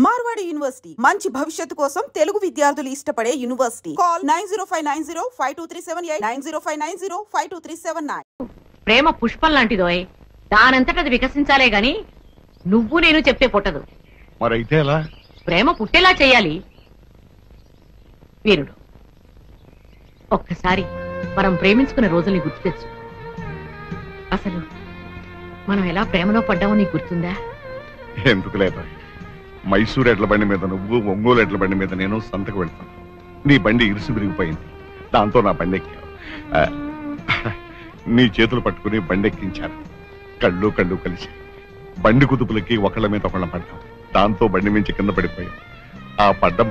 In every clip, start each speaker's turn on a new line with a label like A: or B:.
A: Marwadi university మంచి భవిష్యత్తు కోసం తెలుగు విద్యార్థులు ఇష్టపడే యూనివర్సిటీ. కాల్ 9059052378 9059052379.
B: ప్రేమ పుష్పం లాంటిదోయ్, దానంతట అది వికసించాలే గాని నువ్వు నేను చెప్తే పుట్టదు.
C: మరైతే ఎలా?
B: ప్రేమ పుట్టేలా చెయ్యాలి. వీరుడు, ఒక్కసారి మనం ప్రేమించుకునే రోజుల్ని గుర్తు తెచ్చు. అసలు మనం ఎలా ప్రేమలో పడ్డామో నీకు గుర్తుందా?
C: ఎందుకు లేదా? మైసూరు ఎడ్ల బండి మీద నువ్వు, ఒంగోలు ఎడ్ల బండి మీద నేను సంతకు వెళ్తాను. నీ బండి ఇరుసు విరిగిపోయింది, దాంతో నా బండి ఎక్కావు. నీ చేతులు పట్టుకుని బండి ఎక్కించాను. కళ్ళు కళ్ళు కలిసి బండి కుదుపులకి ఒకళ్ళ మీద ఒకళ్ళ పడ్డాం. దాంతో బండి మించి కింద పడిపోయాం. ఆ పడ్డం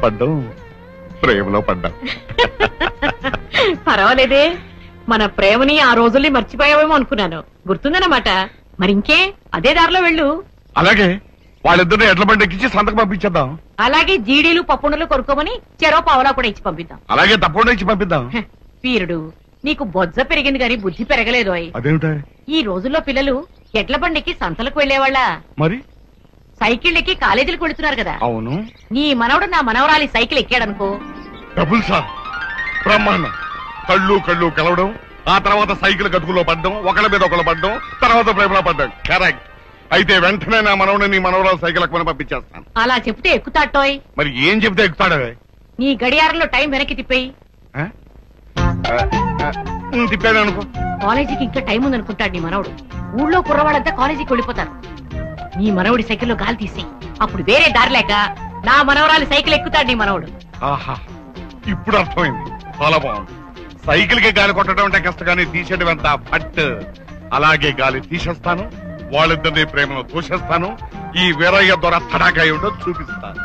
C: ప్రేమలో పడ్డాం.
B: పర్వాలేదే, మన ప్రేమని ఆ రోజుల్ని మర్చిపోయావేమో అనుకున్నాను. గుర్తుందన్నమాట. మరింకే అదే దారిలో వెళ్ళు. అలాగే,
C: వాళ్ళిద్దరిని ఎడ్ల బండి ఎక్కించి సంతకు పంపించేద్దాం.
B: అలాగే జీడీలు పప్పుండలు కొనుక్కోమని చెరో పావలా కూడా ఇచ్చి పంపిద్దాం.
C: అలాగే తప్పకుండా ఇచ్చి పంపిద్దాం.
B: వీరుడు, నీకు బొజ్జ పెరిగింది గాని బుద్ధి పెరగలేదు.
C: అదేమిటా?
B: ఈ రోజుల్లో పిల్లలు ఎడ్ల బండికి సంతలకు వెళ్లేవాళ్ళ,
C: మరి
B: సైకిల్ ఎక్కి కాలేజీలకు వెళుతున్నారు కదా.
C: అవును.
B: నీ మనవడు నా మనవరాలి సైకిల్ ఎక్కాడనుకో,
C: డబుల్ సార్ బ్రహ్మాండం. కళ్ళు కళ్ళు కలవడం, ఆ తర్వాత సైకిల్ గతుకులో పడ్డం, ఒకళ్ళ మీద ఒకళ్ళు పడ్డం, తర్వాత ప్రేమలో పడ్డం. కరెక్ట్. అయితే వెంటనే నా మనవడు నీ మనవరాలు సైకిల్ ఎక్కువని పంపించేస్తాను.
B: అలా చెప్తే ఎక్కుతాటోయ్.
C: మరి ఏం చెప్తే ఎక్కుతాడు?
B: నీ గడియారంలో టైం వెనక్కి తిప్పేయి.
C: తిప్పాను అనుకో.
B: కాలేజీకి ఇంకా టైం ఉందనుకుంటాడు నీ మనవడు. ఊళ్ళో కుర్రవాళ్ళంతా కాలేజీకి వెళ్ళిపోతారు. నీ మనవడి సైకిల్లో గాలి తీసేయి. అప్పుడు వేరే దారి లేక నా మనవరాలి సైకిల్ ఎక్కుతాడు నీ మనవడు.
C: ఆహా, ఇప్పుడు అర్థమైంది. చాలా బాగుంది. సైకిల్ కి గాలి కొట్టడం అంటే కష్టగానే తీసేయడం ఎంత పట్. అలాగే గాలి తీసేస్తాను, వాళ్ళిద్దరినీ ప్రేమలో తోసేస్తాను. ఈ వీరయ్య ద్వారా తడాకా ఏమిటో చూపిస్తాను.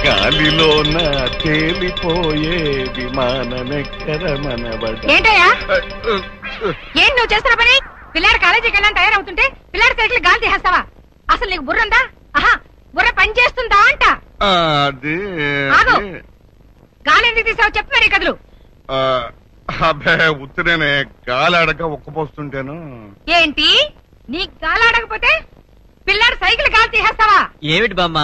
C: గాలిలోన తేలిపోయే విమానమెక్కర మనబడ.
D: ఏంటయ్యా, ఏం నువ్వు చేస్తున్న పని? పిల్లాడు కాలేజీకి వెళ్ళని తయారవుతుంటే పిల్లాడి సైకిల్ గాలి తీసేస్తావా? అసలు నీకు బుర్ర ఉందా? ఆహా, బుర్ర పని చేస్తుందా అంట. గాలి ఎందుకు తీసావు చెప్పు మరి కదులు.
C: అబ్బే ఉత్తినే గాలి అడగ ఒక్కపోస్తుంటేను.
D: ఏంటి, నీకు గాలి అడగపోతే పిల్లాడు సైకిల్ గాలి తీసేస్తావా?
E: ఏమిటి బామ్మ,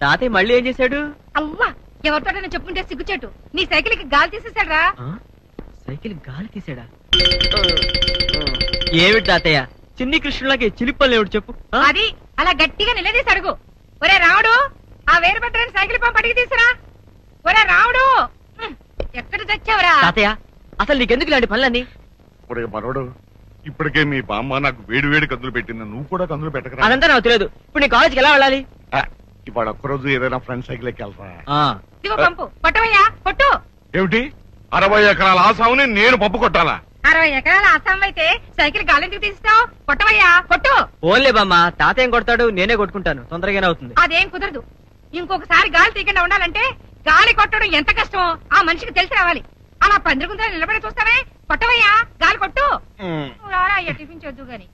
E: తాతయ్య మళ్ళీ ఏం చేశాడు?
D: అవ్వా, ఎవరితో చెప్పుంటే సిగ్గుచేటు. నీ సైకిల్ కి గాలి తీసేశాడ్రా.
E: సైకిల్ గాలి తీసాడా? ఏమిటి తాతయ్య, చిన్ని కృష్ణులాగే చిలిపల్లి ఏమిటి చెప్పు.
D: అది అలా గట్టిగా నిలదీసి అడుగు. ఒరే రావుడు, ఆ వేరు పెట్టని సైకిల్ పంప్ అడిగి తీసురా. ఒరే రావుడు, ఎక్కడ తెచ్చావురా?
E: తాతయ్య, అసలు నీకెందుకు ఇలాంటి పనులన్నీ?
C: మనోడు, ఇప్పటికే మీ బామ్మ నాకు వేడి వేడి కందులు పెట్టింది, నువ్వు కూడా కందులు పెట్టకరా.
E: అదంతా నాకు తెలియదు. ఇప్పుడు నీ కాలేజీకి ఎలా వెళ్ళాలి?
C: ఇవాళ ఒక్కరోజు ఏదైనా ఫ్రెండ్ సైకిల్ ఎక్కెళ్తా.
D: పంపు కొట్టవయ్యా, కొట్టు.
C: ఏమిటి, 60 ఎకరాల ఆసాముని నేను పప్పు కొట్టాలా?
D: 60 ఎకరాల ఆసాం అయితే సైకిల్ గాలి ఎందుకు తీస్తావు? కొట్టవయ్యా, కొట్టు.
E: ఓన్లే బామ్మ, తాతయ్య కొడతాడు, నేనే కొట్టుకుంటాను, తొందరగానే అవుతుంది.
D: అదేం కుదరదు. ఇంకొకసారి గాలి తీయకుండా ఉండాలంటే గాలి కొట్టడం ఎంత కష్టమో ఆ మనిషికి తెలిసి రావాలి. అలా పందిరిగుందా నిలబడి చూస్తావే? కొట్టవయ్యా, గాలి కొట్టు. టిఫిన్ చొద్దు గాని.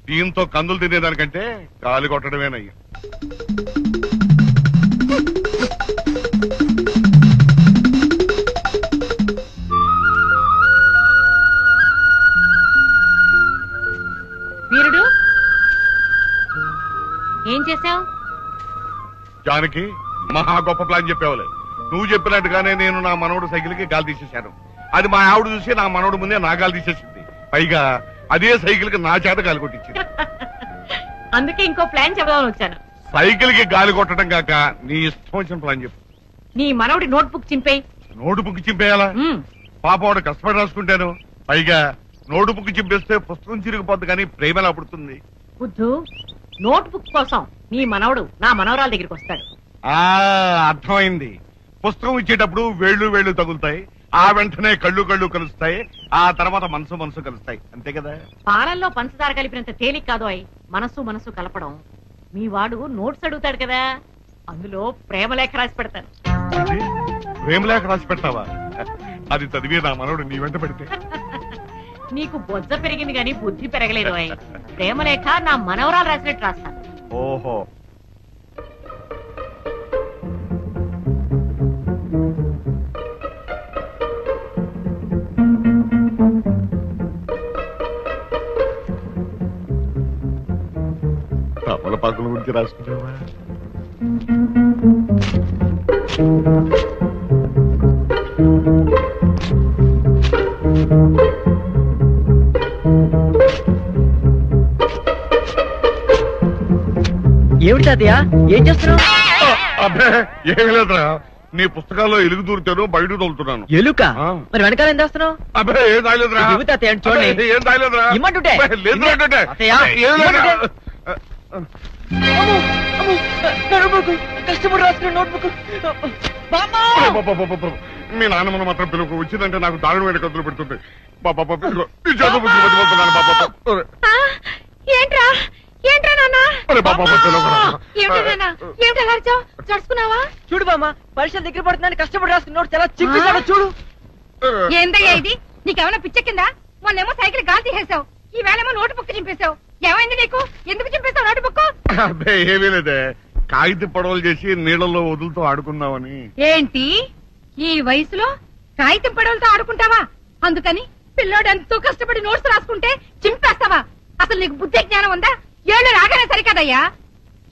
C: దీంతో కందులు తినేదానికంటే గాలి కొట్టడమేనయ్యా.
B: వీరుడు, ఏం చేశావు?
C: జానకి, మహా గొప్ప ప్లాన్ చెప్పేవాళ్ళే. నువ్వు చెప్పినట్టుగానే నేను నా మనవడు సైకిల్ కి గాలి తీసేశాను. అది మా ఆవిడ చూసి నా మనవడు ముందే నా గాలి తీసేసింది. పైగా అదే సైకిల్ కి నా చేత గాలి కొట్టించింది.
B: అందుకే ఇంకో ప్లాన్ చెబుదామని వచ్చాను.
C: సైకిల్ కి గాలి కొట్టడం కాక నీ ఇష్టం వచ్చిన ప్లాన్ చెప్పు.
B: నీ మనవడి నోట్బుక్ చింపేయి.
C: నోటుబుక్ చింపేయాలా? పాప వాడు కష్టపడి రాసుకుంటాను. పైగా నోటుబుక్ చింపేస్తే పుస్తకం చిరిగిపోద్ది కానీ ప్రేమ ఎలా పుడుతుంది?
B: బుద్ధు, నోట్బుక్ కోసం నీ మనవడు నా మనవరాల దగ్గరికి వస్తాడు.
C: అర్థమైంది. పుస్తకం ఇచ్చేటప్పుడు వేళ్ళు తగులుతాయి, ఆ వెంటనే కళ్ళు కలుస్తాయి, ఆ తర్వాత మనసు కలుస్తాయి, అంతే కదా?
B: పాలల్లో పంచదార కలిపినంత తేలిక కాదు అయి మనసు కలపడం. మీ వాడు నోట్స్ అడుగుతాడు కదా, అందులో ప్రేమలేఖ రాసి పెడతాను.
C: ప్రేమలేఖ రాసి పెడతావా? అది చదివి నా మనవడు నీ వెంట పెడితే
B: నీకు బొజ్జ పెరిగింది గాని బుద్ధి పెరగలేదు. ప్రేమలేఖ నా మనవరాలు రాసినట్టు రాస్తాను.
C: ఓహో, తమలపాకుల గురించి రాసుకున్నావా?
E: ఏమిటి తాతయ్య, ఏం చేస్తున్నావు?
C: అబ్బే ఏమి లేదురా, నీ పుస్తకాల్లో ఎలుగు దూరుతాను, బయట తోలుతున్నాను.
E: ఎలుక? మరి వెనకాల ఏం చేస్తున్నావు?
C: అబ్బే ఏం తాగలేదురా.
E: తాతయ్య చూడండి.
C: ఏం తాగలేదురా.
E: ఇమ్మంటుంటే కష్టపడి రాసుకున్న నోట్బుక్.
C: మీ నాన్నమ్మను మాత్రం పిలుపు వచ్చిందంటే నాకు దారుణమైన కథలు పెడుతుంది.
D: ఏంట్రా ఏంట్రా నాన్న? చడుచుకున్నావా?
E: చూడు బామ్మ, పరీక్షలు దగ్గర పడుతుందని కష్టపడి రాసుకున్న నోట్స్ ఎలా చింపేశాడో చూడు.
D: ఏందయ్యా ఇది? నీకేమైనా పిచ్చెక్కిందా? మొన్నేమో సైకిల్ గాలి తీసేసావు, ఈ వేళేమో నోటు బుక్ చింపేశావు. ఏమైంది నీకు? ఎందుకు చింపేశావు నోటు బుక్?
C: అబ్బే ఏమీ లేదే, కాగిత పడవలు చేసి నీళ్ళలో వదులుతూ ఆడుకుందామని.
D: ఏంటి ఈ వయసులో కాగితం పడవలతో ఆడుకుంటావా? అందుకని పిల్లోడు ఎంతో కష్టపడి నోట్స్ రాసుకుంటే చింపేస్తావా? అసలు నీకు బుద్ధి జ్ఞానం ఉందా? ఏళ్ళు రాగానే సరికదయ్యా.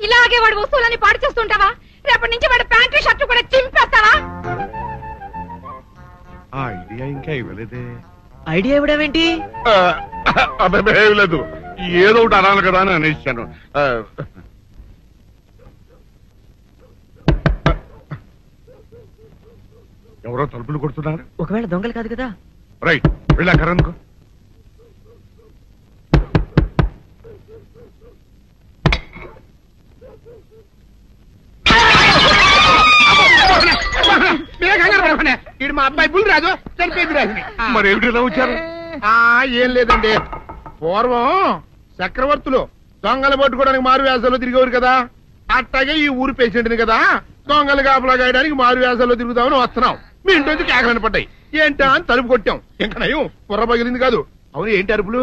D: ఇలాగే వాడు వస్తువులని పాడు చేస్తుంటావా? రేపటి నుంచి వాడు ప్యాంటు షర్టు కూడా చింపేస్తావా?
C: ఆ ఐడియా ఇంకా ఇవ్వలేదే.
E: ఐడియా ఇవ్వడమేంటి?
C: అబ్బాయి ఏమి లేదు, ఏదో ఒకటి అనాలి కదా అని అనేసాను. ఎవరో తలుపులు కొడుతున్నారు.
E: ఒకవేళ దొంగలు కాదు కదా?
C: రైట్, వెళ్ళాకరనుకో.
F: మా అబ్బాయి బుల్ రాజు చనిపోయింది రాజుని.
C: మరి ఏమిటి ఇలా వచ్చారు?
F: ఏం లేదండి, పూర్వం చక్రవర్తులు దొంగలు పట్టుకోవడానికి మారు వేసాల్లో తిరిగేవారు కదా, అట్టాగే ఈ ఊరు పేషెంట్ని కదా దొంగలు కాపలా గాయడానికి మారు వేసాల్లో తిరుగుదామని వస్తున్నాం. మీ ఇంటి నుంచి కేకలని పడ్డాయి. ఏంటా అని తలుపు కొట్టాం. ఇంకా నయం బుర్ర పగిలింది కాదు. అవును, ఏంటి అరుపులు?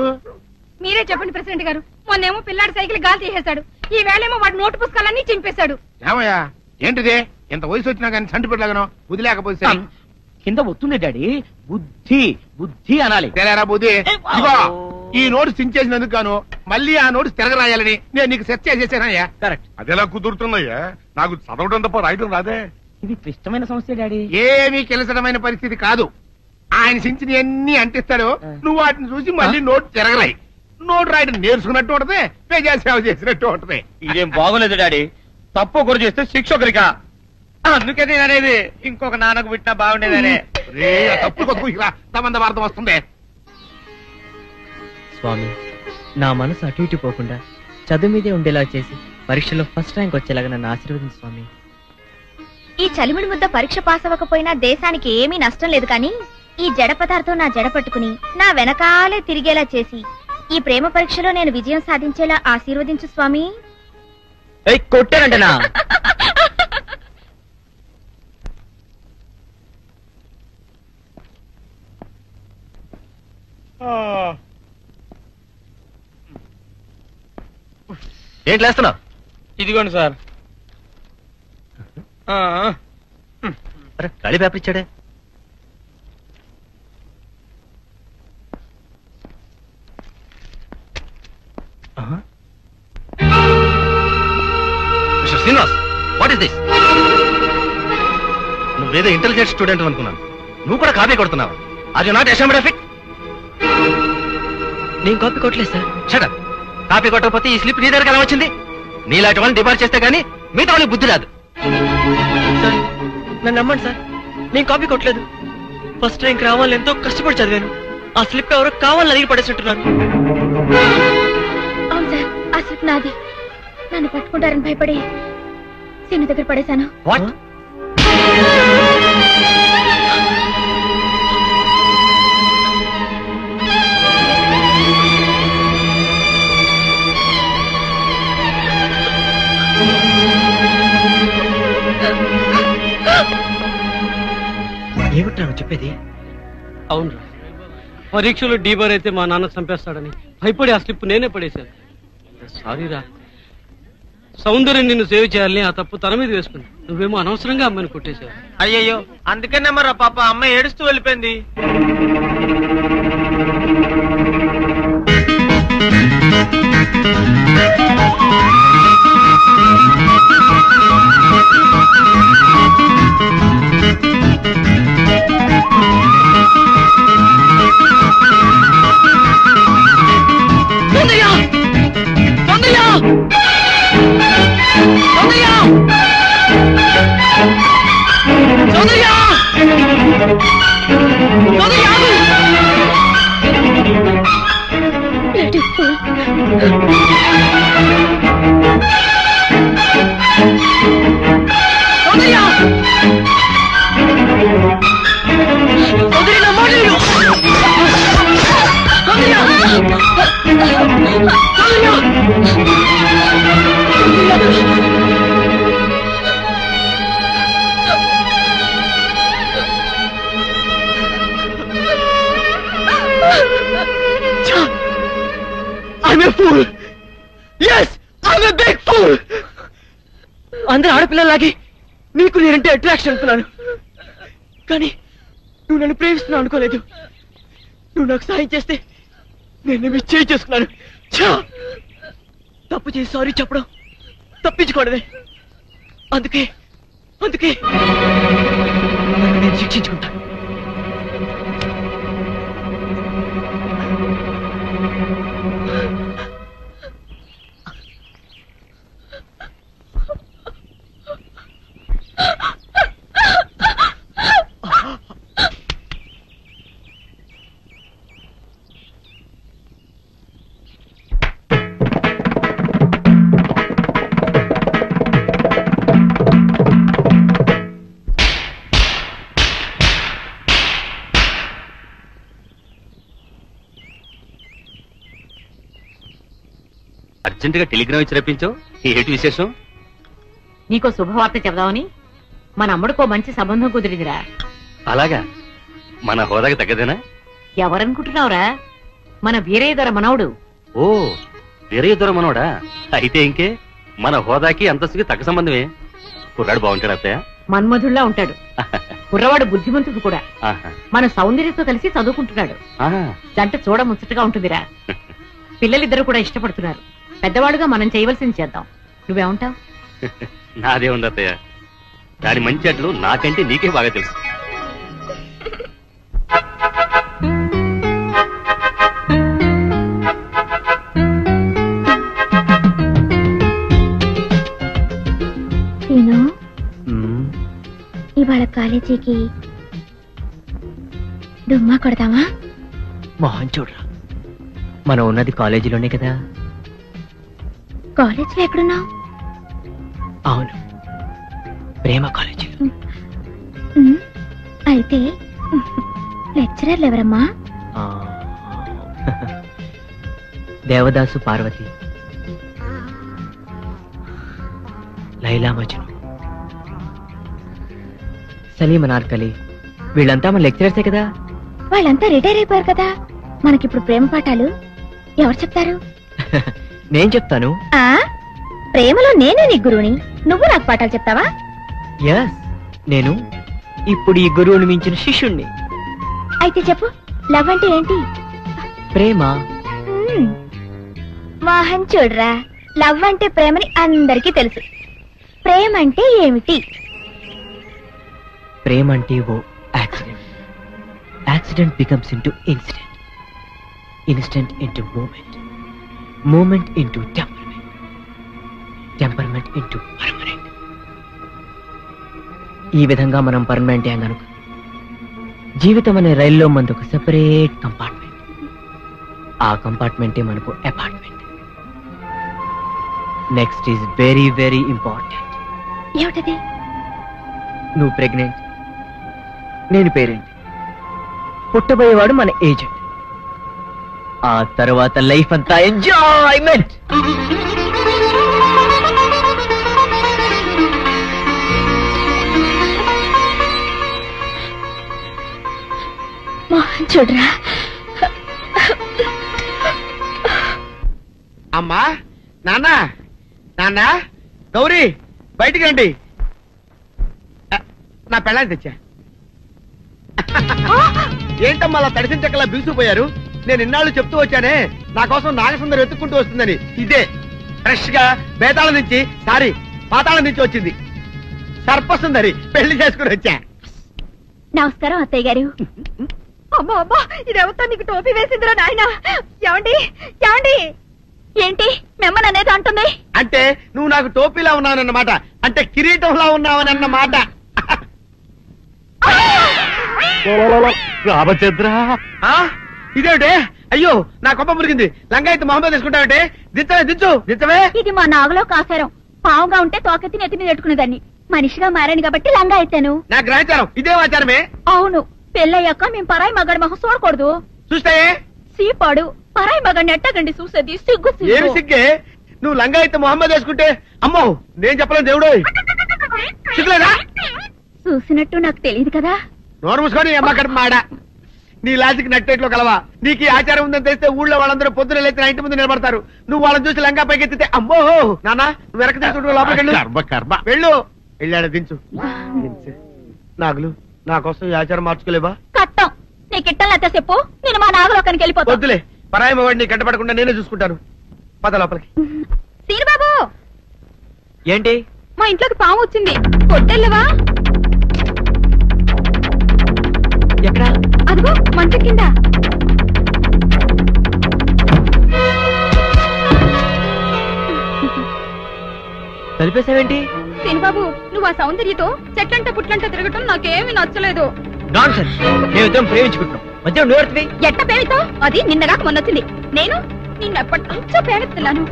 D: మీరే చెప్పండి ప్రెసిడెంట్ గారు. మొన్నేమో పిల్లాడి సైకిల్ గాలి తీసేశాడు, ఈ వేళేమో వాడు నోటు పుస్తకాలన్నీ చింపేశాడు.
F: ఏమయ్యా ఏంటిదే? ఇంత వయసు వచ్చినా కానీ సంటి పెట్టలాగను బుద్ధి లేకపోతే
G: కింద వస్తుంది డాడీ. బుద్ధి బుద్ధి అనాలి.
F: తెలేరా బుద్ధి? ఇదిగో ఈ నోట్స్ చించేసినందుకు గాను మళ్ళీ ఆ నోట్స్ తిరగరాయాలని నేను నీకు సెట్ చేసేసానయ్యా.
G: కరెక్ట్.
C: అదెలా కుదురుతున్నాయ్యా? నాకు చదవడం తప్ప రాయడం రాదే.
G: ఇది క్లిష్టమైన సమస్య డాడీ.
F: ఏమీ కిలసడమైన పరిస్థితి కాదు. ఆయన చించిన అన్ని అంటిస్తాడు, నువ్వు వాటిని చూసి మళ్ళీ నోట్ తిరగరాయి. నోట్ రాయడం నేర్చుకున్నట్టు ఉంటది, ప్రజా సేవ చేసినట్టు ఉంటది.
G: ఇదేం బాగోలేదు డాడీ. తప్పు ఒకరు చేస్తే శిక్ష ఒకరికా? అందుకే నేను అనేది ఇంకొక నాన్నకు పుట్టినా బాగుండేదనే.
F: తప్పు కొద్దు సంబంధ వార్తం వస్తుంది.
E: స్వామి, నా మనసు అటు ఇటు పోకుండా చదువు మీదే ఉండేలా చేసి పరీక్షలో ఫస్ట్ ర్యాంక్ వచ్చేలాగా నన్ను ఆశీర్వదించు స్వామి.
H: ఈ చలిమిడి ముద్ద పరీక్ష పాస్ అవ్వకపోయినా దేశానికి ఏమీ నష్టం లేదు, కానీ ఈ జడ పదార్థం నా జడ పట్టుకుని నా వెనకాలే తిరిగేలా చేసి ఈ ప్రేమ పరీక్షలో నేను విజయం సాధించేలా ఆశీర్వదించు స్వామి.
E: కొట్టానంటనా?
G: ఏంటి లేస్తున్నావు? ఇదిగోండి సార్.
E: ఖాళీ పేపర్ ఇచ్చాడే.
G: Mister Srinivas, what is this? నువ్వేదో ఇంటెలిజెంట్ స్టూడెంట్ అనుకున్నాను. నువ్వు కూడా కాపీ కొడుతున్నావు. Are you not ashamed of it?
E: నేను కాపీ కొట్టలేదు సార్.
G: Shut up. కాపీ కొట్టకపోతే ఈ స్లిప్ నీ దగ్గరికి ఎలా వచ్చింది? నీలాంటి వాళ్ళని డిపార్ట్ చేస్తే గానీ మిగతా వాళ్ళకి బుద్ధి రాదు.
E: సార్ నన్ను నమ్మండి సార్, నేను కాపీ కొట్టలేదు. ఫస్ట్ ర్యాంక్ రావాలని ఎంతో కష్టపడి చదివాను. ఆ స్లిప్ ఎవరో కావాలని అడిగి పడేసినట్టున్నారు.
H: అవును సార్, ఆ స్లిప్ నాది. నన్ను పట్టుకుంటారని భయపడి సీను దగ్గర పడేశాను.
G: వాట్?
E: ఏమిట్రా నువ్వు చెప్పేది?
I: అవునరా, పరీక్షలో డీబర్ అయితే మా నాన్న చంపేస్తాడని భయపడి ఆ స్లిప్ నేనే పడేశాను.
E: సారీ రా. సౌందర్యం నిన్ను సేవ్ చేయాలని ఆ తప్పు తన మీద వేసుకుంది. నువ్వేమో అనవసరంగా అమ్మాయిని కొట్టేశావు.
G: అయ్యయ్యో, అందుకనే మరి పాప అమ్మాయి ఏడుస్తూ వెళ్ళిపోయింది.
E: అందరూ ఆడపిల్లలాగే నీకు నేనంటే అట్రాక్షన్ అనుకున్నాను, కానీ నువ్వు నన్ను ప్రేమిస్తున్నావు అనుకోలేదు. నువ్వు నాకు సాయం చేస్తే నేను మిస్ చేసుకున్నాను. తప్పు చేసి సారీ చెప్పడం తప్పించుకోవడమే. అందుకే నన్ను నేను శిక్షించుకుంటాను.
I: అర్జెంటుగా టెలిగ్రామ్ ఇచ్చి రప్పించావు, ఏంటి విశేషం?
B: నీకో శుభవార్త చెబుదామని మన అమ్ముడికో మంచి సంబంధం కుదిరిందిరా.
I: అలాగా? మన హోదాకి తగ్గదేనా?
B: ఎవరనుకుంటున్నావురా? మన వీరయ్య మనవడు.
I: ఓ, వీరయ్య మనవడా? అయితే ఇంకే, మన హోదాకి అంతస్తుకి తగ్గ సంబంధమే. కుర్రాడు బాగుంటాడు అత్తయ్య?
B: మన్మధుల్లా ఉంటాడు. కుర్రవాడు బుద్ధిమంతుడు కూడా. మన సౌందర్యతో కలిసి చదువుకుంటున్నాడు. జంట చూడ ముచ్చటగా ఉంటుందిరా. పిల్లలిద్దరు కూడా ఇష్టపడుతున్నారు. పెద్దవాడుగా మనం చేయవలసింది చేద్దాం. నువ్వేమంటావు?
I: నాదే ఉంది అత్తయ్య, దాని మంచి అట్లు నాకంటే నీకే బాగా తెలుసు.
H: ఇవాళ కాలేజీకి డుమ్మా కొడదామా?
E: మోహన్ చూడరా, మనం ఉన్నది కాలేజీలోనే కదా.
H: కాలేజీలో ఎక్కడున్నావు?
E: అవును, ప్రేమ కాలేజీలో.
H: అయితే లెక్చరర్లు ఎవరమ్మా?
E: దేవదాసు పార్వతి, లైలా మజ్ను, సలీం అనార్కలి, వీళ్ళంతా మన లెక్చరర్సే కదా.
H: వాళ్ళంతా రిటైర్ అయిపోయారు కదా. మనకిప్పుడు ప్రేమ పాఠాలు ఎవరు చెప్తారు?
E: నేను చెప్తాను.
H: ప్రేమలో నేనే నీ గురువుని, నువ్వు నాకు పాఠాలు చెప్తావా?
E: ఎస్, నేను ఇప్పుడు ఈ గురువుని మించిన శిష్యుణ్ణి.
H: అయితే చెప్పు, లవ్ అంటే ఏంటి?
E: ప్రేమ.
H: మోహన్ చూడరా, లవ్ అంటే ప్రేమని అందరికీ తెలుసు. ప్రేమ అంటే ఏమిటి?
E: ప్రేమ అంటే ఓ accident. Accident becomes into incident, incident into moment, moment into temperament, temperament into permanent. ఈ విధంగా మనం పర్మనెంట్ అనుకో. జీవితం అనే రైల్లో మనకు ఒక సెపరేట్ కంపార్ట్మెంట్. ఆ కంపార్ట్మెంటే మనకు apartment. Next is very very important.
H: ఏమిటది?
E: నువ్వు ప్రెగ్నెంట్, నేను పేరెంట్, పుట్టబోయేవాడు మన ఏజెంట్. ఆ తర్వాత లైఫ్ అంతా ఎంజాయ్మెంట్.
H: మోహన్ చూడరా,
F: అమ్మా
G: నాన్న నాన్న గౌరీ బయటికి రండి. నా పెళ్ళాన్ని తెచ్చా. ఏంటమ్మా అలా తడిసిన చెక్కలా బిగుసిపోయారు? నేను ఇన్నాళ్ళు చెప్తూ వచ్చానే నా కోసం నాగసుందరి వెతుక్కుంటూ వస్తుందని. ఇదే ఫ్రెష్ గా బేతాళం నుంచి పాతాళం నుంచి వచ్చింది సర్పసుందరి. పెళ్లి చేసుకుని వచ్చా.
H: నమస్కారం అత్తయ్య గారు.
D: అమ్మా అమ్మా ఇదేవతో నీకు టోపీ వేసిందిరా నాయన. ఏమండి ఏమండి?
H: ఏంటి మిమ్మల్ని అనేది అంటుంది?
G: అంటే నువ్వు నాకు టోపీలా ఉన్నావనన్నమాట. అంటే కిరీటంలా ఉన్నావనన్నమాట.
I: రామచంద్ర
G: ఇదేమిటే? అయ్యో నా కొప్ప మురిగింది. లంగా అయితే మొహమ్మద్ తీసుకుంటావంటే దించవే.
H: ఇది మా నాగులో కాసారం. పావుగా ఉంటే తోకెత్తి నెత్తి మీద పెట్టుకునేదాన్ని. మనిషిగా మారాను కాబట్టి లంగా అయితాను.
G: నా గ్రహచారం ఇదే ఆచారమే.
H: అవును, పెళ్ళయ్యాక మేము పరాయి మగాడి మొహం చూడకూడదు.
G: చూస్తాయే
H: సీపాడు పరాయి మగాడిని ఎట్టగండి చూసేది. సిగ్గు
G: ఏమి సిగ్గే? నువ్వు లంగా అయితే మొహమ్మద్ వేసుకుంటే అమ్మో నేను చెప్పలేను దేవుడు. సిగ్గులేదా?
H: చూసినట్టు నాకు తెలియదు కదా.
G: నోరు మూసుకొని అమ్మ కడుపు మాడ. నీ లాజిక్ నట్టేట్లో కలవా? నీకు ఈ ఆచారం ఉందని తెలిస్తే ఊళ్ళో వాళ్ళందరూ పొద్దున లేచి నా ఇంటి ముందు నిలబడతారు. నువ్వు వాళ్ళని చూసి లంగా పైకి ఎత్తితే అమ్మో నాన్న నువ్వు వెనక తీసుకుంటూ లోపలికి వెళ్ళు. వెళ్ళాడు దించు. నాగులు నా కోసం ఈ ఆచారం మార్చుకోలేవా?
H: కట్టం నీకు ఇట్టలేతే చెప్పు, నేను మా నాగలోకానికి వెళ్ళిపోతా.
G: వద్దులే, పరాయి వాడిని కంటపడకుండా నేనే చూసుకుంటాను. పద లోపలికి.
D: సీనుబాబు
E: ఏంటి?
D: మా ఇంట్లోకి పాము వచ్చింది. కొట్టెళ్ళవా?
E: ఎక్కడ?
D: అదిగో మంచం కింద.
E: కలిపేసావేంటి?
D: సీనుబాబు నువ్వు ఆ సౌందర్యతో చెట్లంట పుట్లంట తిరగటం నాకేమీ నచ్చలేదు.
E: Non sense. మేమిద్దరం ప్రేమించుకుంటున్నాం. మధ్య నువ్వు
D: ఎట్ట పేరుతో? అది నిన్నగాక మొన్నొచ్చింది. నేను నిన్నెప్పటి నుంచో ప్రేమిస్తున్నాను.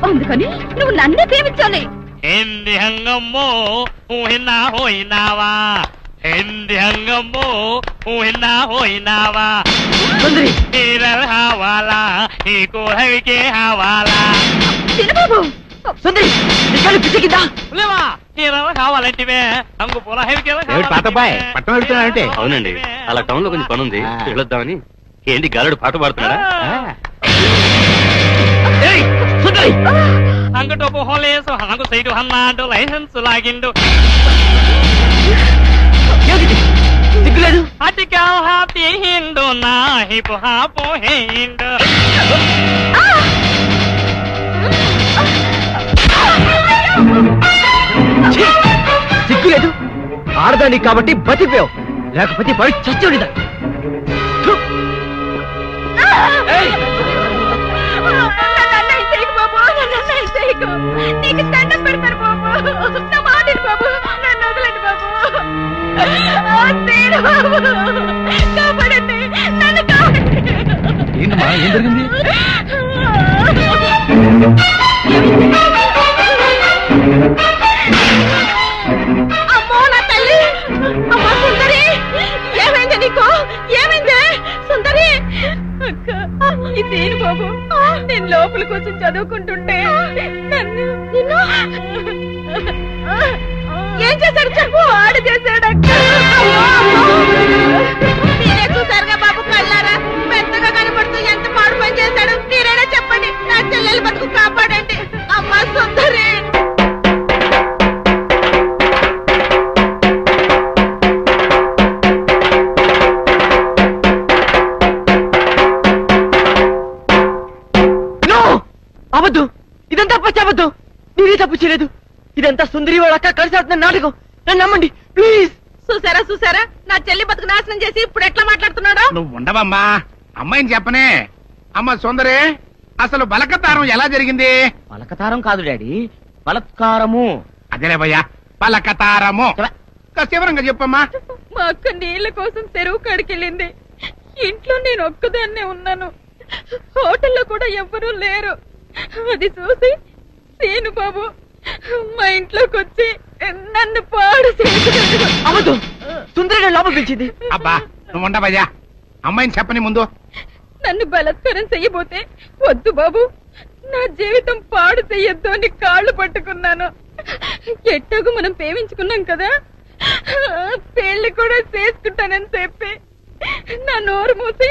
D: అందుకని నువ్వు నన్నే ప్రేమించాలి.
J: Hindi hangamo uhina hoinawa. Hindi hangamo uhina hoinawa.
E: సుందరి
J: Iral hawala iko havike hawala.
D: Seenu Babu
E: సుందరి ఇక్కడ పిచ్చికిందా?
J: Lema iral hawalantive angu pola havike
F: తాతబాయ్ పట్టణం వెళ్తున్నానంటే?
I: అవునండి, అలా టౌన్ లో కొంచెం పని ఉంది, వెళ్ళొద్దామని. ఏంటి గాలుడు పాట పాడుతున్నాడా?
E: సుందరి
J: అంగటో పోలేసు హంగు సైడు హన్నాడు లైసెన్స్ లాగిండు.
E: సిగ్గులేదు?
J: అటికా హాపీ హిండు నా హిపు హాపు హిండు.
E: సిగ్గులేదు? ఆడదాన్ని కాబట్టి బతిపోయావు, లేకపోతే పడి చచ్చేదా?
D: నీకు దండం పెడతారు బాబు. నా మాటిని బాబు, నన్ను వదలండి బాబు. కాపాడండి, నన్ను కాపాడండి.
F: ఏంటమ్మా ఏం జరిగింది?
D: అమ్మో నా తల్లి. అమ్మా సుందరి, ఏమైంది నీకు? ఏమైంది సుందరి? అక్క ఇదేను బాబు, నేను లోపలికి వచ్చి చదువుకుంటుంటే నన్ను ఏం చేశాడు చెప్పు. ఆడు చేశాడు అక్క. మీరే చూసారుగా బాబు కళ్ళారా, పెద్దగా కనపడుతూ ఎంత పాడు పని చేశాడు. మీరేనా చెప్పండి, నా చెల్లెలు బతుకు కాపాడండి. అమ్మా సుందరి.
E: అవద్దు, ఇదంతా పచ్చవద్దు. నేనే తప్పు చేయలేదు. ఇదంతా సుందరి వాళ్ళ అక్క కలిసి ఆడుతున్న నాటకం. నన్ను నమ్మండి ప్లీజ్.
D: చూసారా నా చెల్లి బతుకు నాశనం చేసి ఇప్పుడు ఎట్లా మాట్లాడుతున్నాడు.
F: నువ్వు ఉండవమ్మా, అమ్మాయిని చెప్పనే. అమ్మ సుందరి, అసలు బలకతారం ఎలా జరిగింది?
E: పలకతారం కాదు డాడీ, బలత్కారము.
F: అదేలే భయ్యా, బలకతారము. వివరంగా చెప్పమ్మా.
D: మా అక్క నీళ్ల కోసం చెరువు కాడికెళ్ళింది. ఇంట్లో నేను ఒక్కదాన్నే ఉన్నాను. హోటల్లో కూడా ఎవ్వరూ లేరు. అది చూసి సీను బాబు మా ఇంట్లోకి వచ్చి నన్ను పాడు చేశాడు.
E: అవద్దు, సుందరి లోపల పిలిచింది.
F: అబ్బా నువ్వు ఉండవయ్యా, అమ్మాయిని చెప్పని ముందు.
D: నన్ను బలత్కారం చెయ్యబోతే వద్దు బాబు, నా జీవితం పాడు చెయ్యొద్దు అని కాళ్ళు పట్టుకున్నాను. ఎట్టాగు మనం ప్రేమించుకున్నాం కదా, పెళ్లి కూడా చేసుకుంటానని చెప్పి నా నోరు మూసి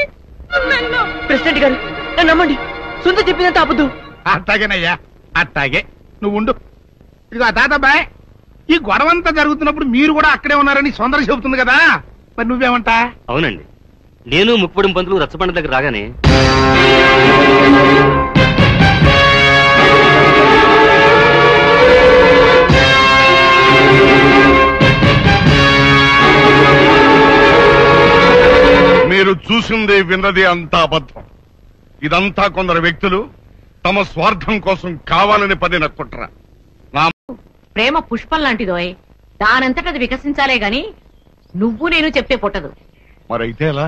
D: నన్ను.
E: ప్రెసిడెంట్ గారు నన్ను నమ్మండి, సుందరి చెప్పినంత అబద్ధం.
F: అట్లాగేనయ్యా, అట్టాగే నువ్వు ఉండు. ఇదిగో తాతబ్బాయ్, ఈ గొడవంతా జరుగుతున్నప్పుడు మీరు కూడా అక్కడే ఉన్నారని సొందర చెబుతుంది కదా, మరి నువ్వేమంటా?
I: అవునండి, నేను ముక్కుపొడి పంతులు రచ్చబండ దగ్గర రాగానే
C: మీరు చూసింది విన్నది అంతా అబద్ధం. ఇదంతా కొందరు వ్యక్తులు తమ స్వార్థం కోసం కావాలని పని నక్కుంటారా.
B: ప్రేమ పుష్పం లాంటిదోయ్, దానంతటది వికసించాలే గాని నువ్వు నేను చెప్తే పుట్టదు.
C: మరైతే ఎలా?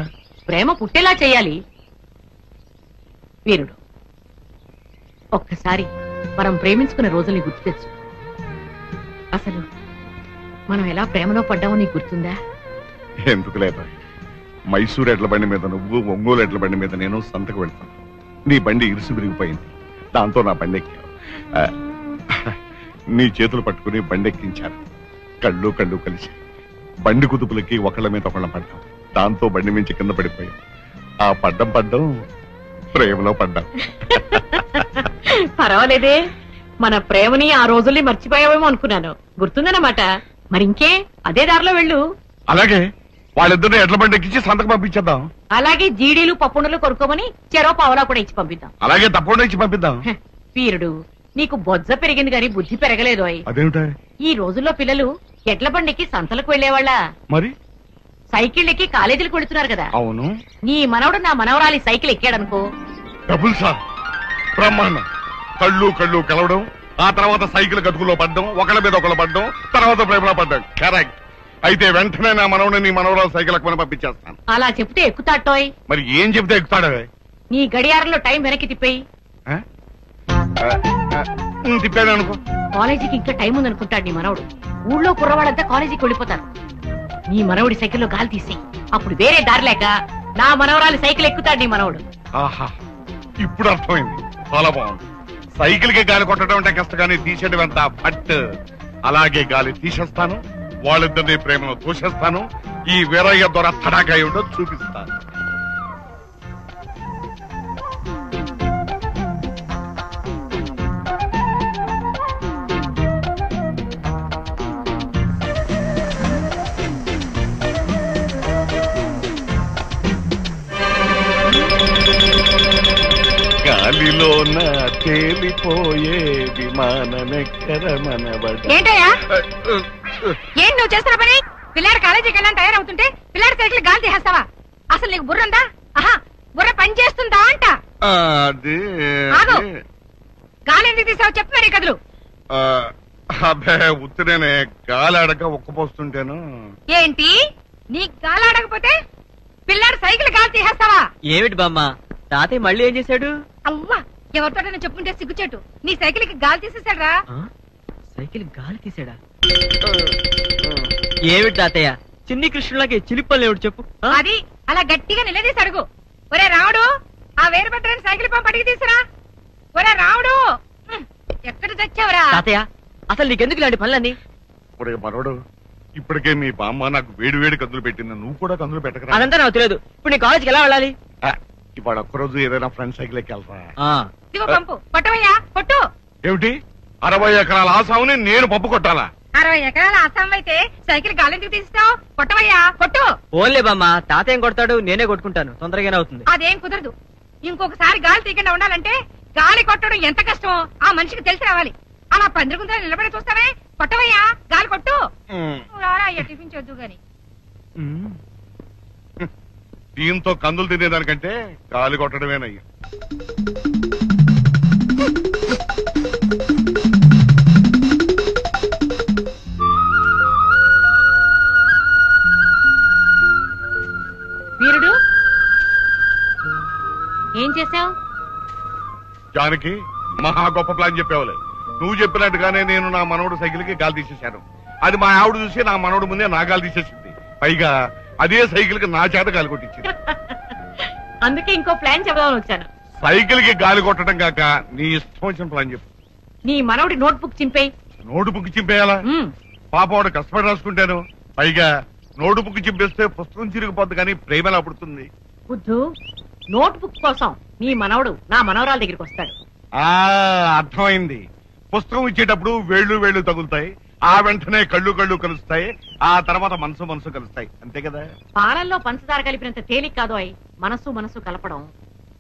B: ప్రేమ పుట్టేలా చెయ్యాలి. వీరుడు, ఒక్కసారి మనం ప్రేమించుకున్న రోజుల్ని గుర్తు తెచ్చు. అసలు మనం ఎలా ప్రేమలో పడ్డామో నీకు గుర్తుందా?
C: ఎందుకు లేదా, మైసూరు ఎడ్ల బండి మీద నువ్వు, ఒంగోలు ఎడ్ల బండి మీద నేను సంతకు వెళ్తాను. నీ బండి ఇరుసు విరిగిపోయింది, దాంతో నా బండి ఎక్కావు. నీ చేతులు పట్టుకుని బండి ఎక్కించాను. కళ్ళు కళ్ళు కలిసి బండి కుదుపులకి ఒకళ్ళ మీద ఒకళ్ళ పడ్డాం. దాంతో బండి మించి కింద పడిపోయాం. ఆ పడ్డం ప్రేమలో పడ్డాం.
B: పర్వాలేదే, మన ప్రేమని ఆ రోజుల్ని మర్చిపోయావేమో అనుకున్నాను. గుర్తుందన్నమాట. మరింకే అదే దారిలో వెళ్ళు.
C: అలాగే వాళ్ళిద్దరిని ఎడ్ల బండి ఎక్కించి సంతకు పంపించేద్దాం.
B: అలాగే జీడీలు పప్పుండలు కొనుక్కోమని చెరో పావలా కూడా ఇచ్చి పంపిద్దాం.
C: అలాగే తప్పకుండా ఇచ్చి పంపిద్దాం.
B: వీరుడు, నీకు బొజ్జ పెరిగింది గాని బుద్ధి పెరగలేదు.
C: అదేమిటా?
B: ఈ రోజుల్లో పిల్లలు ఎడ్ల బండికి సంతలకు వెళ్లేవాళ్ళ,
C: మరి
B: సైకిల్ ఎక్కి కాలేజీలకు వెళుతున్నారు కదా.
C: అవును,
B: నీ మనవడు నా మనవరాలి సైకిల్ ఎక్కాడనుకో,
C: డబుల్ సార్ బ్రహ్మాండం. కళ్ళు కళ్ళు కలవడం, ఆ తర్వాత సైకిల్ గతుకులో పడ్డం, ఒకళ్ళ మీద ఒకళ్ళు పడ్డం, తర్వాత ప్రేమలో పడ్డం. కరెక్ట్. అయితే వెంటనే నా మనవడిని నీ మనవరాలు సైకిల్ ఎక్కమని పంపించేస్తాను.
B: అలా చెప్తే ఎక్కుతాటోయ్.
C: మరి ఏం చెప్తే ఎక్కుతాడవే?
B: నీ గడియారంలో టైం వెనక్కి తిప్పేయి.
C: తిప్పాను అనుకో.
B: కాలేజీకి ఇంకా టైం ఉందనుకుంటాడు నీ మనవడు. ఊళ్ళో కుర్రవాళ్ళంతా కాలేజీకి వెళ్ళిపోతారు. నీ మనవడి సైకిల్లో గాలి తీసి, అప్పుడు వేరే దారి లేక నా మనవరాలి సైకిల్ ఎక్కుతాడు నీ మనవడు.
C: ఆహా, ఇప్పుడు అర్థమైంది. చాలా బాగుంది. సైకిల్ కి గాలి కొట్టడం అంటే కష్టం, కానీ తీసేయడం ఎంత ఫట్. అలాగే గాలి తీసేస్తాను, వాళ్ళిద్దరిని ప్రేమను తోసేస్తాను. ఈ వీరయ్య ద్వారా తడాకా ఏమిటో చూపిస్తాను. గాలిలోన తేలిపోయే విమానమెక్కర మనవడ.
D: ఏంటయ్యా ఏం నువ్వు చేస్తున్న పని? పిల్లాడు కాలేజీకి వెళ్ళని తయారవుతుంటే పిల్లాడి సైకిల్ గాలి తీసేస్తావా? అసలు నీకు బుర్ర ఉందా? ఆహా, బుర్ర పని చేస్తుందా అంట. ఆగు, గాలి ఎందుకు తీసావు చెప్పు మరి కదులు.
C: అబ్బే ఉత్తినే గాలి ఆడక ఒక్కపోస్తుంటేను.
D: ఏంటి, నీకు గాలి ఆడకపోతే పిల్లాడు సైకిల్ గాలి తీసేస్తావా?
E: ఏమిటి బామ్మ, తాతయ్య మళ్ళీ ఏం చేశాడు?
D: అవ్వా, ఎవరితో చెప్పుకుంటే సిగ్గుచేటు. నీ సైకిల్ కి గాలి తీసేసాడ్రా.
E: సైకిల్ గాలి తీసాడా? ఏమిటి తాతయ్య, చిన్ని కృష్ణులాగే చిలిపల్లి ఏమిటి చెప్పు?
D: అది అలా గట్టిగా నిలదీసి అడుగు. ఒరే రావుడు, ఆ వేరుపట్టని సైకిల్ పంపు అడిగి తీసురా. ఒరే రావుడు, ఎక్కడ తెచ్చావురా?
E: తాతయ్య, అసలు నీకెందుకు ఇలాంటి పనులన్నీ?
C: ఒరే మనోడు, ఇప్పటికే మీ బామ్మ నాకు వేడి వేడి కందులు పెట్టింది, నువ్వు కూడా కందులు పెట్టకరా.
E: అదంతా నాకు తెలియదు. ఇప్పుడు నీ కాలేజీకి ఎలా వెళ్ళాలి?
C: ఇవాళ ఒక్కరోజు ఏదైనా ఫ్రెండ్ సైకిల్ ఎక్కి వెళ్తా.
D: ఇదిగో పంపు, కొట్టవయ్యా కొట్టు.
C: ఏమిటి, 60 ఎకరాల ఆసాముని నేను పప్పు కొట్టాలా?
D: 60 ఎకరాల ఆసాం అయితే సైకిల్ గాలి ఎందుకు తీస్తావు? కొట్టవయ్యా కొట్టు.
E: ఓన్లే బామ్మ, తాతయ్య కొడతాడు, నేనే కొట్టుకుంటాను, తొందరగానే అవుతుంది.
D: అదేం కుదరదు. ఇంకొకసారి గాలి తీయకుండా ఉండాలంటే గాలి కొట్టడం ఎంత కష్టమో ఆ మనిషికి తెలిసి రావాలి. అలా పందిరుగుందా నిలబడి చూస్తావే? కొట్టవయ్యా, గాలి కొట్టు. టిఫిన్ చేద్దు గాని.
C: దీంతో కందులు తినేదానికంటే గాలి కొట్టడమేనయ్యా.
B: వీరుడు, ఏం చేశావు?
C: జానకి, మహా గొప్ప ప్లాన్ చెప్పేవాలే. నువ్వు చెప్పినట్టుగానే నేను నా మనవడు సైకిల్ కి గాలి తీసేశాను. అది మా ఆవిడ చూసి నా మనవడు ముందే నా గాలి తీసేసింది. పైగా అదే సైకిల్ కి నా చేత గాలి కొట్టించింది.
B: అందుకే ఇంకో ప్లాన్ చెప్దామని వచ్చాను.
C: సైకిల్ కి గాలి కొట్టడం కాక నీ ఇష్టం వచ్చిన ప్లాన్ చెప్పు.
B: నీ మనవడి నోట్బుక్ చింపేయి.
C: నోటుబుక్ చింపేయాలా? పాప వాడు కష్టపడి రాసుకుంటాను. పైగా నోటుబుక్ చింపేస్తే పుస్తకం చిరిగిపోద్ది, కానీ ప్రేమ ఎలా పుడుతుంది?
B: బుద్ధు, నోట్బుక్ కోసం నీ మనవడు నా మనవరాల దగ్గరికి వస్తాడు.
C: అర్థమైంది. పుస్తకం ఇచ్చేటప్పుడు వేళ్ళు తగులుతాయి, ఆ వెంటనే కళ్ళు కలుస్తాయి, ఆ తర్వాత మనసు కలుస్తాయి, అంతే కదా.
B: పాలల్లో పంచదార కలిపినంత తేలిక కాదు అయి మనసు కలపడం.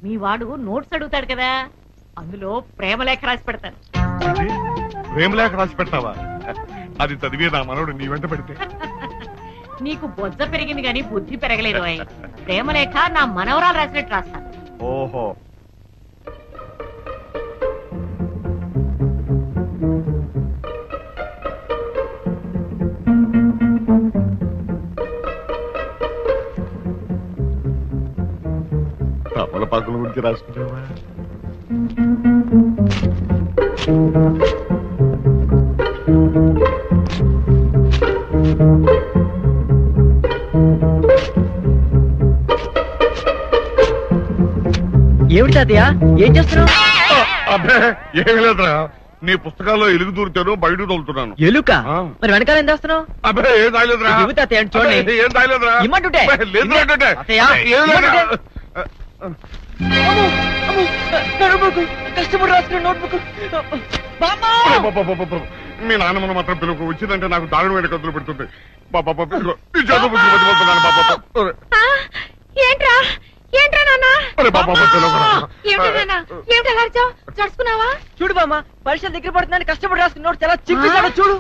B: మీ వాడు నోట్స్ అడుగుతాడు కదా, అందులో ప్రేమలేఖ రాసి పెడతాను.
C: ప్రేమలేఖ రాసి పెడతావా? అది చదివే నా మనవడు నీ వెంట పెడితే
B: నీకు బొజ్జ పెరిగింది గాని బుద్ధి పెరగలేదు అయి. ప్రేమలేఖ నా మనవరాలు రాసినట్టు రాస్తాను.
C: ఓహో, తమలపాకుల గురించి రాసుకుంటావా?
E: ఏమిటి తాతయ్య, ఏం చేస్తున్నావు?
C: అబ్బే ఏమి లేదురా, నీ పుస్తకాల్లో ఎలుగు దూరుతాను, బయట తోలుతున్నాను.
E: ఎలుక? మరి వెనకాల ఏం చేస్తున్నావు?
C: అబ్బే ఏం తాగలేదురా.
E: చూడండి,
C: ఏం తాగలేదురా.
E: ఇమ్మంటుంటే కష్టపడి రాసుకున్న నోట్బుక్.
C: మీ నాన్నమ్మను మాత్రం పిలుపు, వచ్చిందంటే నాకు దారుణ వేడి కదులు పెడుతుంది.
D: ఏంట్రా నాన్న?
E: చూడు బామ్మ, పరీక్షలు దగ్గర పడుతుందని కష్టపడి రాసుకున్న నోట్స్ ఎలా చింపేశాడో చూడు.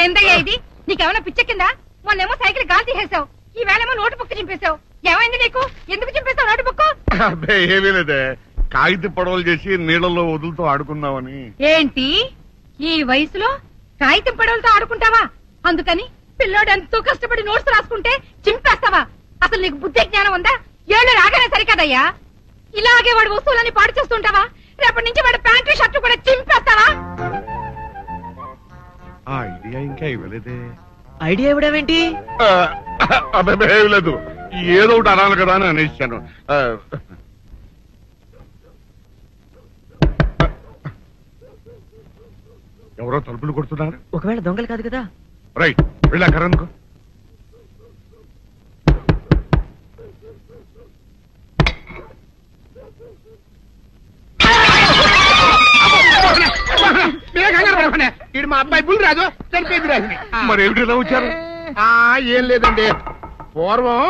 D: ఏందయ్యా ఇది? నీకేమైనా పిచ్చ కింద? మొన్నేమో సైకిల్ గాలి తీసేసావు, ఈ వేళేమో నోటు బుక్ చింపేశావు. ఏమైంది నీకు? ఎందుకు చింపేశావు నోటు బుక్?
C: అబ్బే ఏమీ లేదే, కాగిత పడవలు చేసి నీళ్ళల్లో వదులుతూ ఆడుకుందామని.
D: ఏంటి ఈ వయసులో కాగితం పడవలతో ఆడుకుంటావా? అందుకని పిల్లోడు ఎంతో కష్టపడి నోట్స్ రాసుకుంటే చింపేస్తావా? అసలు నీకు బుద్ధి జ్ఞానం ఉందా? ఏళ్ళు రాగానే సరికదయ్యా. ఇలాగే వాడు వస్తువులని పాడు చేస్తుంటావా? రేపటి నుంచి వాడు ప్యాంటు షర్టు కూడా చింపేస్తావా?
C: ఐడియా ఇంకా ఇవ్వలేదే.
E: ఐడియా ఇవ్వడమేంటి?
C: అబ్బాయి ఏమి లేదు, ఏదో ఒకటి అనాలి కదా అని అనేసాను. ఎవరో తలుపులు కొడుతున్నారు.
E: ఒకవేళ దొంగలు కాదు కదా?
C: రైట్, వెళ్ళాక అందుకో.
F: ఇది మా అబ్బాయి బుల్ రాజు చనిపోయింది రాజుని.
C: మరి ఏమిటి ఇలా వచ్చారు?
F: ఏం లేదండి, పూర్వం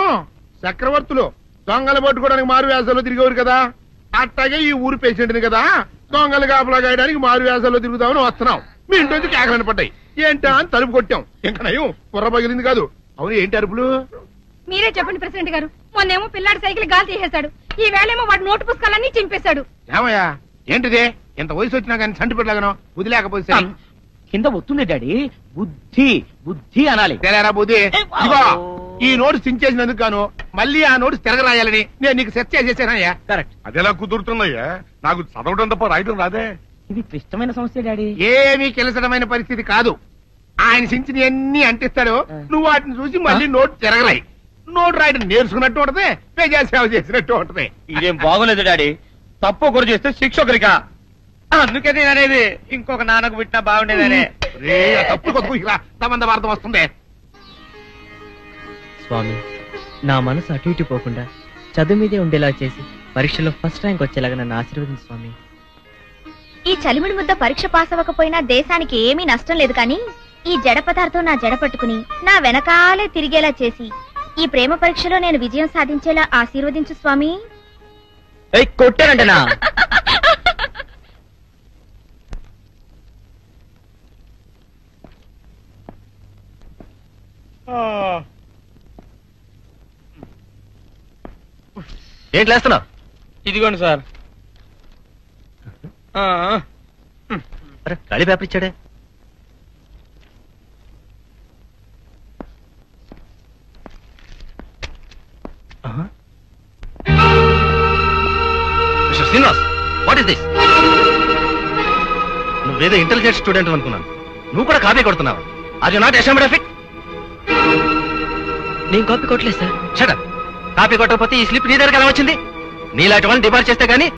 F: చక్రవర్తులు దొంగలు పట్టుకోవడానికి మారు వేసాల్లో తిరిగేవారు కదా, అట్టాగే ఈ ఊరు పేషెంట్ని కదా దొంగలు కాపలా గాయడానికి మారు వేసాల్లో తిరుగుదామని వస్తున్నాం. మీ ఇంటి నుంచి కేకలను పడ్డాయి. ఏంటా అని తలుపు కొట్టాం, ఇంకా నయం కుర్ర పగిలింది కాదు. అవును, ఏంటి అరుపులు?
D: మీరే చెప్పండి ప్రెసిడెంట్ గారు. మొన్నేమో పిల్లాడి సైకిల్ గాలి తీసేశాడు, ఈ వేళేమో వాడు నోటు పుస్తకాలన్నీ చింపేశాడు.
F: ఏమయ్యా ఏంటిదే? ఎంత వయసు వచ్చినా కానీ చంటి పెట్టలాగనో వదిలేకపోతే
G: కింద వస్తుంది డాడీ. బుద్ధి అనాలి.
F: తెలేరా బుద్ధి? ఇదిగో ఈ నోటు చించేసినందుకు గాను మళ్ళీ ఆ నోటు తిరగరాయాలని నేను నీకు సెట్ చేసేసానయ్యా.
G: కరెక్ట్.
C: అదెలా కుదురుతుందయ్యా? నాకు చదవడం తప్ప రాయడం రాదే.
G: ఇది క్లిష్టమైన సమస్య డాడీ.
F: ఏమీ కిలసడమైన పరిస్థితి కాదు. ఆయన చించిన ఎన్ని అంటిస్తాడో నువ్వు వాటిని చూసి మళ్ళీ నోటు తిరగరాయి. నోటు రాయడం నేర్చుకున్నట్టు ఉంటది, ప్రజా సేవ చేసినట్టు ఉంటది.
G: ఇదేం బాగోలేదు డాడీ. తప్పు ఒకరు చేస్తే శిక్ష ఒకరికా? అందుకే నేను అనేది ఇంకొక నాన్నకు పుట్టినా బాగుండేదనే.
F: తప్పు అర్థం వస్తుంది.
E: స్వామి, నా మనసు అటు ఇటు పోకుండా చదువు మీదే ఉండేలా చేసి పరీక్షలో ఫస్ట్ ర్యాంక్ వచ్చేలాగా నన్ను ఆశీర్వదించు స్వామి.
H: ఈ చలిమిడి ముద్ద పరీక్ష పాస్ అవ్వకపోయినా దేశానికి ఏమీ నష్టం లేదు కానీ ఈ జడ పదార్థం నా జడ పట్టుకుని నా వెనకాలే తిరిగేలా చేసి ఈ ప్రేమ పరీక్షలో నేను విజయం సాధించేలా ఆశీర్వదించు స్వామి.
E: కొట్టారంటనా?
I: ఏంటి లేస్తున్నావు?
G: ఇదిగోండి సార్.
I: ఖాళీ పేపర్ ఇచ్చాడే. Mister Srinivas, what is this? నువ్వేదో ఇంటెలిజెంట్ స్టూడెంట్ అనుకున్నాను, నువ్వు కూడా కాపీ కొడుతున్నావు. Are you not ashamed of it?
E: నేను కాపీ కొట్టలేదు సార్.
I: Shut up. కాపీ కొట్టకపోతే ఈ స్లిప్ నీ దగ్గరికి ఎలా వచ్చింది? నీలాంటి వాళ్ళని డిపార్ట్ చేస్తే గానీ